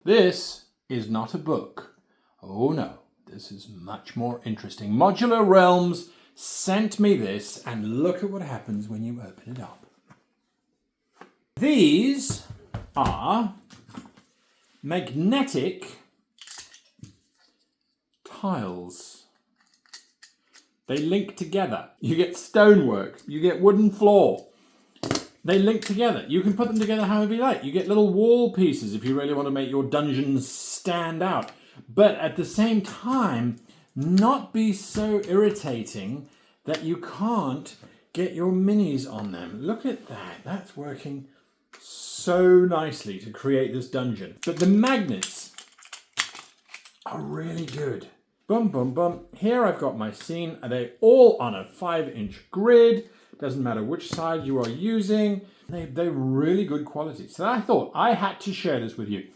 This is not a book. Oh no, this is much more interesting. Modular Realms sent me this, and look at what happens when you open it up. These are magnetic tiles. They link together. You get stonework, you get wooden floor. They link together. You can put them together however you like. You get little wall pieces if you really want to make your dungeons stand out. But at the same time, not be so irritating that you can't get your minis on them. Look at that. That's working so nicely to create this dungeon. But the magnets are really good. Boom, boom, boom. Here I've got my scene. They're all on a 5-inch grid. Doesn't matter which side you are using. They're really good quality. So I thought I had to share this with you.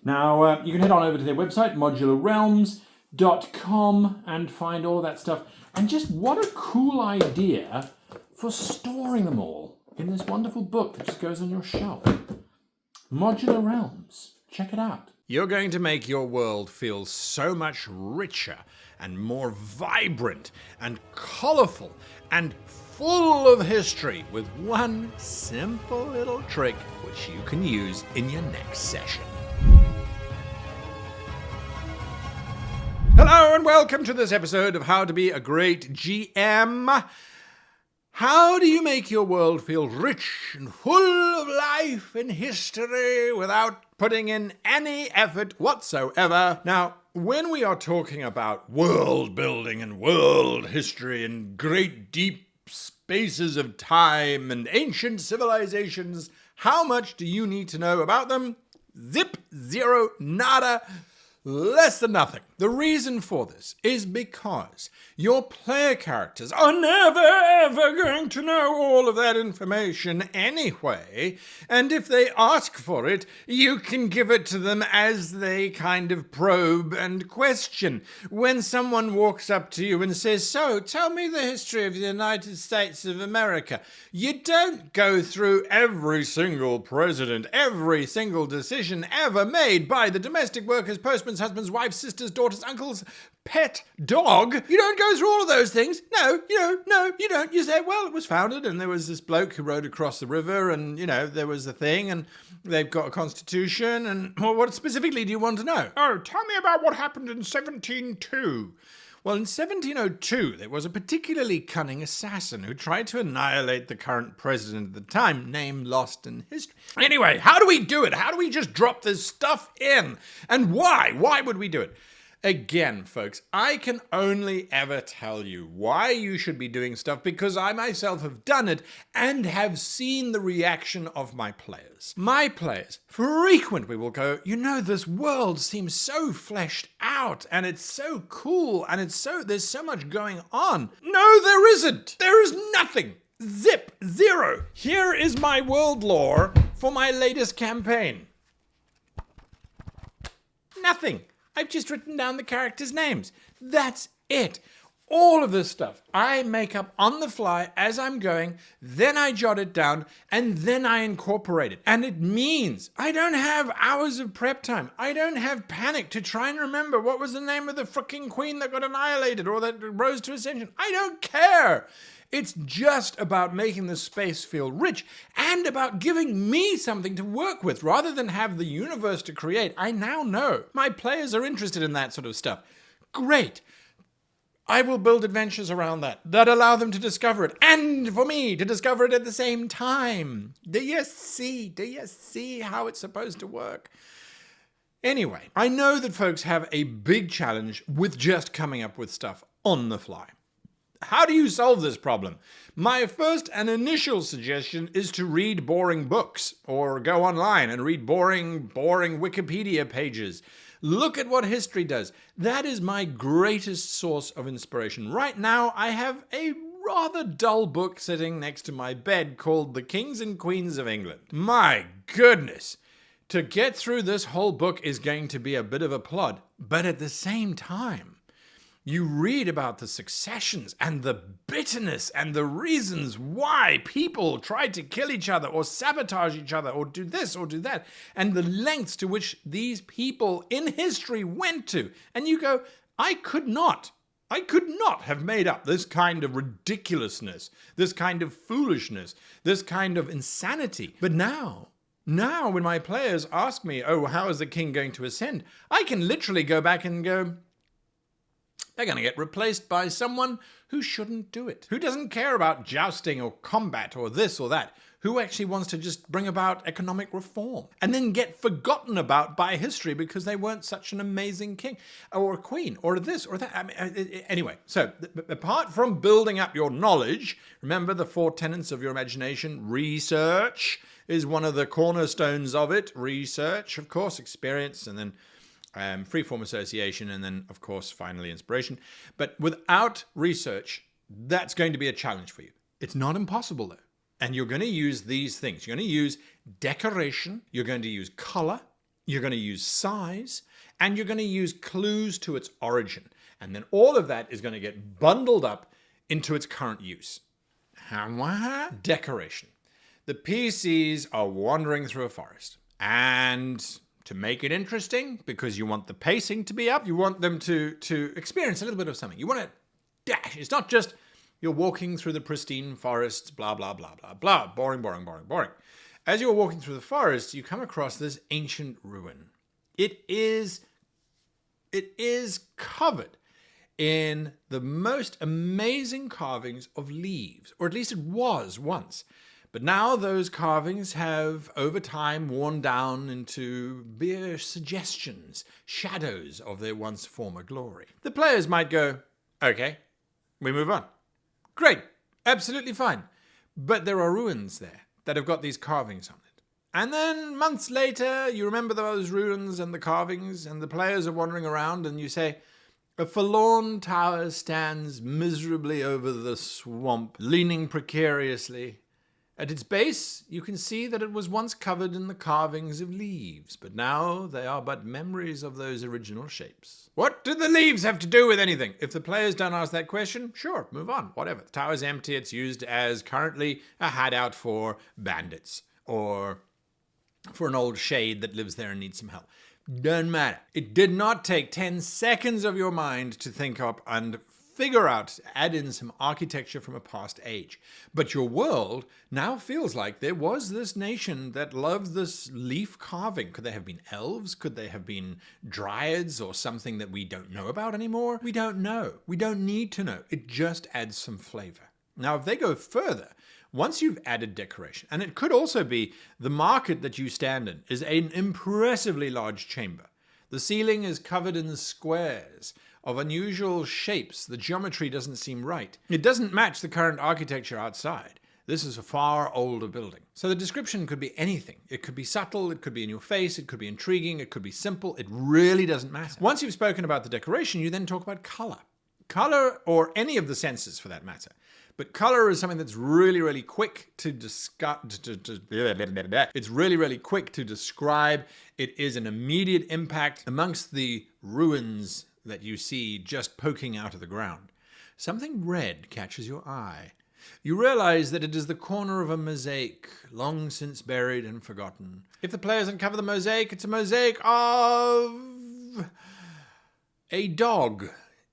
Now, you can head on over to their website, modularrealms.com, and find all that stuff. And just what a cool idea for storing them all in this wonderful book that just goes on your shelf. Modular Realms. Check it out. You're going to make your world feel so much richer and more vibrant and colorful and full of history with one simple little trick which you can use in your next session. Hello and welcome to this episode of How to Be a Great GM. How do you make your world feel rich and full of life and history without putting in any effort whatsoever? Now, when we are talking about world building and world history and great deep spaces of time and ancient civilizations, how much do you need to know about them? Zip, zero, nada. Less than nothing. The reason for this is because your player characters are never ever going to know all of that information anyway, and if they ask for it, you can give it to them as they kind of probe and question. When someone walks up to you and says, "So, tell me the history of the United States of America," you don't go through every single president, every single decision ever made by the domestic workers, postmen, husbands, wives, sisters, daughters, uncles, pet dog. You don't go through all of those things. No, you don't. You say, well, it was founded and there was this bloke who rode across the river and, there was a thing and they've got a constitution and what specifically do you want to know? Oh, tell me about what happened in 1702. Well, in 1702, there was a particularly cunning assassin who tried to annihilate the current president at the time, name lost in history. Anyway, how do we do it? How do we just drop this stuff in? And why? Why would we do it? Again, folks, I can only ever tell you why you should be doing stuff because I myself have done it and have seen the reaction of my players. My players frequently will go, this world seems so fleshed out and it's so cool and there's so much going on. No, there isn't. There is nothing. Zip, zero. Here is my world lore for my latest campaign. Nothing. I've just written down the characters' names. That's it. All of this stuff I make up on the fly as I'm going, then I jot it down, and then I incorporate it. And it means I don't have hours of prep time. I don't have panic to try and remember what was the name of the frickin' queen that got annihilated or that rose to ascension. I don't care. It's just about making the space feel rich and about giving me something to work with rather than have the universe to create. I now know my players are interested in that sort of stuff. Great. I will build adventures around that allow them to discover it and for me to discover it at the same time. Do you see how it's supposed to work? Anyway, I know that folks have a big challenge with just coming up with stuff on the fly. How do you solve this problem? My first and initial suggestion is to read boring books or go online and read boring Wikipedia pages. Look at what history does. That is my greatest source of inspiration. Right now, I have a rather dull book sitting next to my bed called The Kings and Queens of England. My goodness! To get through this whole book is going to be a bit of a plod, but at the same time, you read about the successions and the bitterness and the reasons why people tried to kill each other or sabotage each other or do this or do that, and the lengths to which these people in history went to. And you go, I could not have made up this kind of ridiculousness, this kind of foolishness, this kind of insanity. But now when my players ask me, oh, how is the king going to ascend? I can literally go back and go, they're going to get replaced by someone who shouldn't do it, who doesn't care about jousting or combat or this or that, who actually wants to just bring about economic reform and then get forgotten about by history because they weren't such an amazing king or queen or this or that. I mean, anyway, so apart from building up your knowledge, remember the 4 tenets of your imagination. Research is one of the cornerstones of it. Research, of course, experience, and then free-form association, and then, of course, finally inspiration. But without research, that's going to be a challenge for you. It's not impossible, though. And you're going to use these things. You're going to use decoration, you're going to use color, you're going to use size, and you're going to use clues to its origin. And then all of that is going to get bundled up into its current use. Decoration. The PCs are wandering through a forest, and to make it interesting, because you want the pacing to be up, you want them to experience a little bit of something. You want to dash. It's not just you're walking through the pristine forests, blah, blah, blah, blah, blah. Boring, boring, boring, boring. As you're walking through the forest, you come across this ancient ruin. It is covered in the most amazing carvings of leaves, or at least it was once. But now those carvings have, over time, worn down into mere suggestions, shadows of their once former glory. The players might go, okay, we move on. Great, absolutely fine. But there are ruins there that have got these carvings on it. And then months later, you remember those ruins and the carvings, and the players are wandering around, and you say, a forlorn tower stands miserably over the swamp, leaning precariously. At its base, you can see that it was once covered in the carvings of leaves, but now they are but memories of those original shapes. What do the leaves have to do with anything? If the players don't ask that question, sure, move on, whatever. The tower's empty, it's used as currently a hideout for bandits, or for an old shade that lives there and needs some help. Doesn't matter. It did not take 10 seconds of your mind to think up and figure out, add in some architecture from a past age. But your world now feels like there was this nation that loved this leaf carving. Could they have been elves? Could they have been dryads or something that we don't know about anymore? We don't know. We don't need to know. It just adds some flavor. Now, if they go further, once you've added decoration, and it could also be the market that you stand in is an impressively large chamber. The ceiling is covered in squares of unusual shapes. The geometry doesn't seem right. It doesn't match the current architecture outside. This is a far older building. So the description could be anything. It could be subtle, it could be in your face, it could be intriguing, it could be simple. It really doesn't matter. Once you've spoken about the decoration, you then talk about color. Color, or any of the senses for that matter. But color is something that's really, really quick to discuss. It's really, really quick to describe. It is an immediate impact amongst the ruins that you see just poking out of the ground. Something red catches your eye. You realize that it is the corner of a mosaic, long since buried and forgotten. If the players uncover the mosaic, it's a mosaic of a dog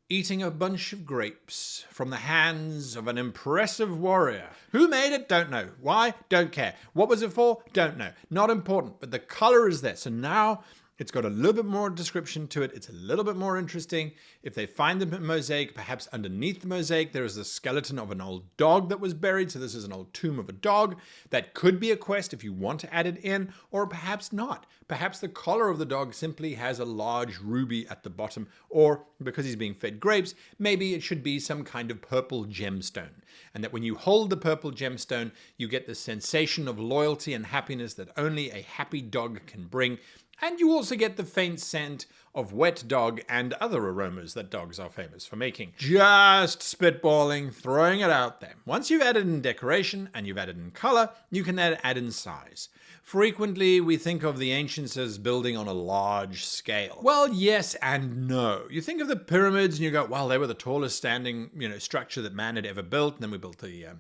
eating a bunch of grapes from the hands of an impressive warrior. Who made it? Don't know. Why? Don't care. What was it for? Don't know. Not important, but the color is there. So now it's got a little bit more description to it. It's a little bit more interesting. If they find the mosaic, perhaps underneath the mosaic, there is the skeleton of an old dog that was buried. So this is an old tomb of a dog. That could be a quest if you want to add it in, or perhaps not. Perhaps the collar of the dog simply has a large ruby at the bottom, or because he's being fed grapes, maybe it should be some kind of purple gemstone. And that when you hold the purple gemstone, you get the sensation of loyalty and happiness that only a happy dog can bring. And you also get the faint scent of wet dog and other aromas that dogs are famous for making. Just spitballing, throwing it out there. Once you've added in decoration and you've added in color, you can then add in size. Frequently, we think of the ancients as building on a large scale. Well, yes and no. You think of the pyramids and you go, well, they were the tallest standing, structure that man had ever built. And then we built the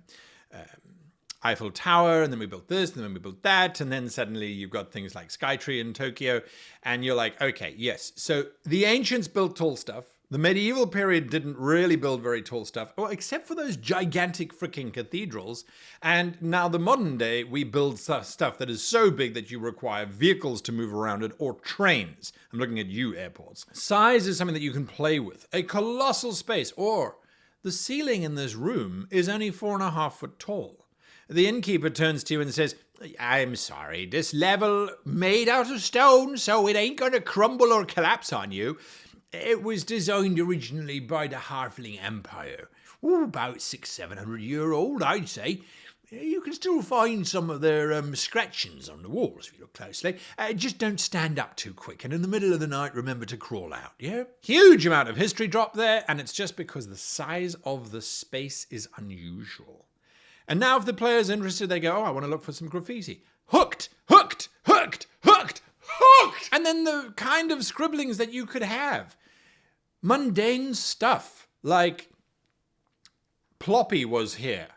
Eiffel Tower, and then we built this, and then we built that, and then suddenly you've got things like Skytree in Tokyo, and you're like, okay, yes. So the ancients built tall stuff. The medieval period didn't really build very tall stuff, well, except for those gigantic freaking cathedrals. And now the modern day, we build stuff that is so big that you require vehicles to move around it, or trains. I'm looking at you, airports. Size is something that you can play with. A colossal space, or the ceiling in this room is only 4.5 foot tall. The innkeeper turns to you and says, I'm sorry, this level made out of stone, so it ain't gonna crumble or collapse on you. It was designed originally by the Halfling Empire. About 600-700 year old, I'd say. You can still find some of their scratchings on the walls if you look closely. Just don't stand up too quick, and in the middle of the night, remember to crawl out, yeah? Huge amount of history drop there, and it's just because the size of the space is unusual. And now if the player's interested, they go, I want to look for some graffiti. Hooked, hooked, hooked, hooked, hooked! And then the kind of scribblings that you could have. Mundane stuff, like Ploppy was here,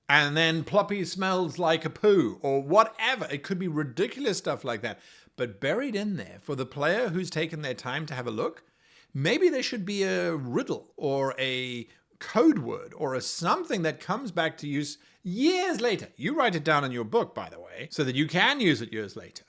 and then Ploppy smells like a poo, or whatever. It could be ridiculous stuff like that. But buried in there, for the player who's taken their time to have a look, maybe there should be a riddle, or a code word, or a something that comes back to use years later. You write it down in your book, by the way, so that you can use it years later.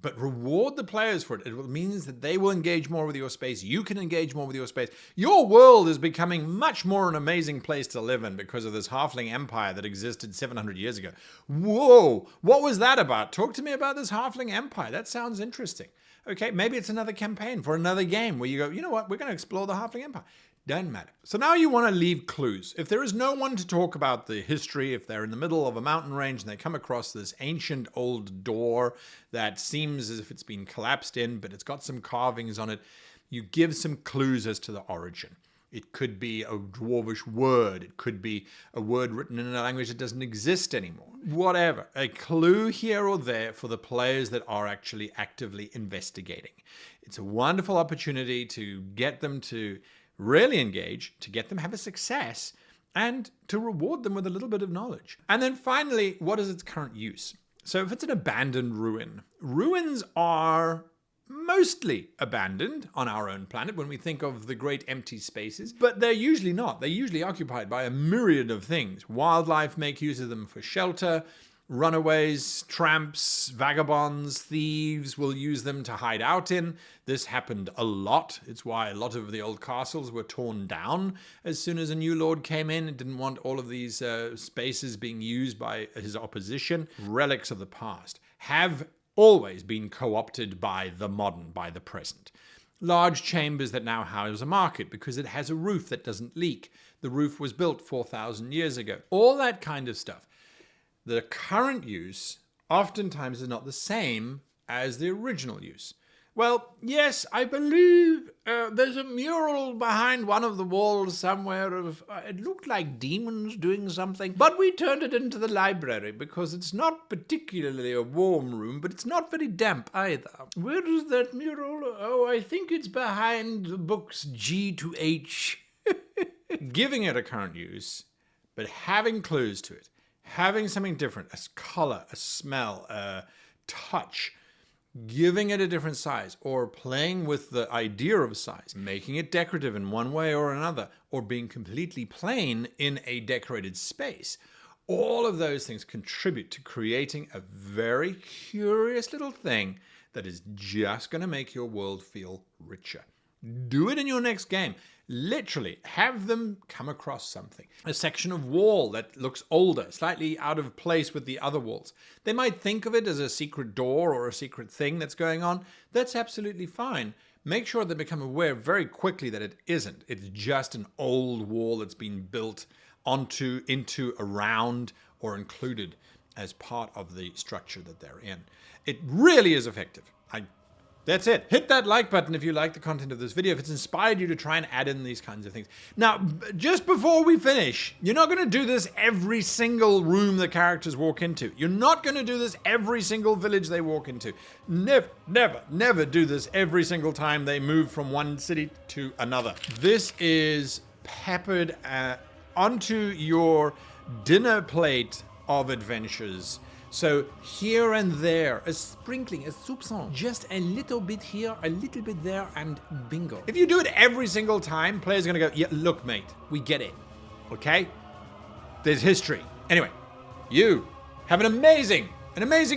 But reward the players for it. It means that they will engage more with your space. You can engage more with your space. Your world is becoming much more an amazing place to live in because of this halfling empire that existed 700 years ago. Whoa, what was that about? Talk to me about this halfling empire. That sounds interesting. Okay, maybe it's another campaign for another game where you go, you know what, we're going to explore the halfling empire. Doesn't matter. So now you want to leave clues. If there is no one to talk about the history, if they're in the middle of a mountain range and they come across this ancient old door that seems as if it's been collapsed in, but it's got some carvings on it, you give some clues as to the origin. It could be a dwarvish word. It could be a word written in a language that doesn't exist anymore. Whatever. A clue here or there for the players that are actually actively investigating. It's a wonderful opportunity to get them to really engage, to get them have a success, and to reward them with a little bit of knowledge. And then finally, what is its current use? So if it's an abandoned ruin, ruins are mostly abandoned on our own planet when we think of the great empty spaces, but they're usually not. They're usually occupied by a myriad of things. Wildlife make use of them for shelter. Runaways, tramps, vagabonds, thieves will use them to hide out in. This happened a lot. It's why a lot of the old castles were torn down as soon as a new lord came in. It didn't want all of these spaces being used by his opposition. Relics of the past have always been co-opted by the modern, by the present. Large chambers that now house a market because it has a roof that doesn't leak. The roof was built 4,000 years ago. All that kind of stuff. The current use oftentimes is not the same as the original use. Well, yes, I believe there's a mural behind one of the walls somewhere of, it looked like demons doing something, but we turned it into the library because it's not particularly a warm room, but it's not very damp either. Where is that mural? Oh, I think it's behind the books G to H. Giving it a current use, but having clues to it. Having something different, a color, a smell, a touch, giving it a different size, or playing with the idea of size, making it decorative in one way or another, or being completely plain in a decorated space. All of those things contribute to creating a very curious little thing that is just going to make your world feel richer. Do it in your next game. Literally, have them come across something. A section of wall that looks older, slightly out of place with the other walls. They might think of it as a secret door or a secret thing that's going on. That's absolutely fine. Make sure they become aware very quickly that it isn't. It's just an old wall that's been built onto, into, around, or included as part of the structure that they're in. It really is effective. That's it. Hit that like button if you like the content of this video, if it's inspired you to try and add in these kinds of things. Now, just before we finish, you're not going to do this every single room the characters walk into. You're not going to do this every single village they walk into. Never, never, never do this every single time they move from one city to another. This is peppered onto your dinner plate of adventures. So here and there, a sprinkling, a soupçon, just a little bit here, a little bit there, and bingo. If you do it every single time, players are gonna go, yeah, look, mate, we get it, okay? There's history. Anyway, you have an amazing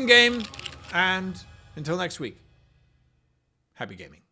game, and until next week, happy gaming.